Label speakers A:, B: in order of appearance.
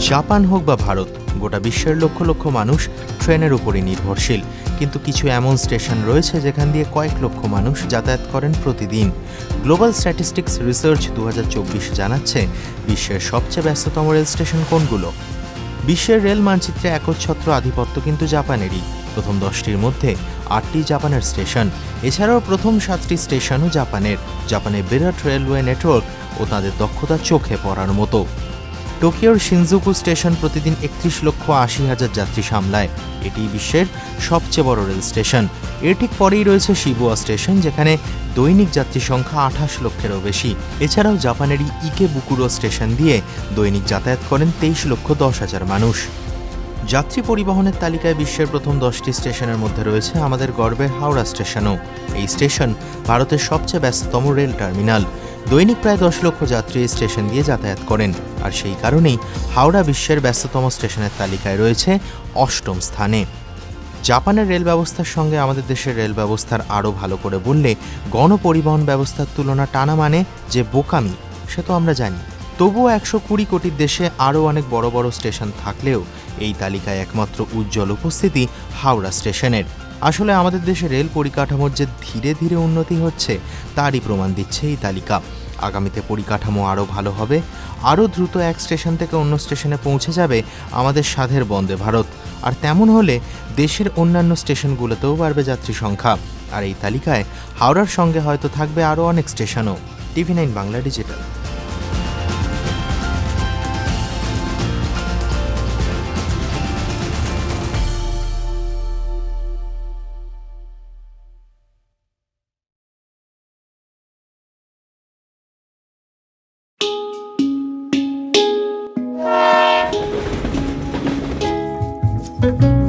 A: Japan হোক বা ভারত, গোটা বিশ্বের লক্ষ লক্ষ মানুষ ট্রেনের উপরই নির্ভরশীল। কিন্তু কিছু এমন স্টেশন রয়েছে যেখান দিয়ে কয়েক লক্ষ মানুষ যাতায়াত করেন প্রতিদিন। গ্লোবাল স্ট্যাটিস্টিক্স রিসার্চ 2024 জানাচ্ছে বিশ্বের সবচেয়ে ব্যস্ততম রেল স্টেশন কোনগুলো। বিশ্বের রেল মানচিত্রে একচ্ছত্র আধিপত্য কিন্তু জাপানেরই। প্রথম 10টির মধ্যে 8টি জাপানের স্টেশন। এছাড়াও প্রথম 7টি স্টেশনও জাপানের। জাপানের বিরাট রেলওয়ে নেটওয়ার্ক ও তাদের দক্ষতা চোখে পড়ার মতো। টোকিওর শিনজুকু স্টেশন প্রতিদিন 31,80,000 যাত্রী সামলায়। এটি বিশ্বের সবচেয়ে বড় রেল স্টেশন। এর ঠিক পরেই রয়েছে শিবুয়া স্টেশন, যেখানে দৈনিক যাত্রী সংখ্যা 28 লক্ষেরও বেশি। এছাড়াও জাপানেরই ইকেবুকুরো স্টেশন দিয়ে দৈনিক যাতায়াত করেন 23,10,000 মানুষ। যাত্রী পরিবহনের তালিকায় বিশ্বের প্রথম 10টি স্টেশনের মধ্যে রয়েছে আমাদের গর্বের হাওড়া স্টেশনও। এই স্টেশন ভারতের সবচেয়ে ব্যস্ততম রেল টার্মিনাল। দৈনিক প্রায় 10 লক্ষ যাত্রী এই স্টেশন দিয়ে যাতায়াত করেন, আর সেই কারণেই হাওড়া বিশ্বের ব্যস্ততম স্টেশনের তালিকায় রয়েছে 8ম স্থানে। জাপানের রেল ব্যবস্থার সঙ্গে আমাদের দেশের রেল ব্যবস্থার আরও ভালো করে বললে গণপরিবহন ব্যবস্থার তুলনা টানা মানে যে বোকামি, সে তো আমরা জানি। তবুও 120 কোটির দেশে আরও অনেক বড় বড় স্টেশন থাকলেও এই তালিকায় একমাত্র উজ্জ্বল উপস্থিতি হাওড়া স্টেশনের। আসলে আমাদের দেশে রেল পরিকাঠামোর যে ধীরে ধীরে উন্নতি হচ্ছে তারই প্রমাণ দিচ্ছে এই তালিকা। আগামীতে পরিকাঠামো আরও ভালো হবে, আরও দ্রুত এক স্টেশন থেকে অন্য স্টেশনে পৌঁছে যাবে আমাদের স্বাদের বন্দে ভারত। আর তেমন হলে দেশের অন্যান্য স্টেশনগুলোতেও বাড়বে যাত্রী সংখ্যা। আর এই তালিকায় হাওড়ার সঙ্গে হয়তো থাকবে আরও অনেক স্টেশনও। TV9 Bangla digital.
B: Thank you.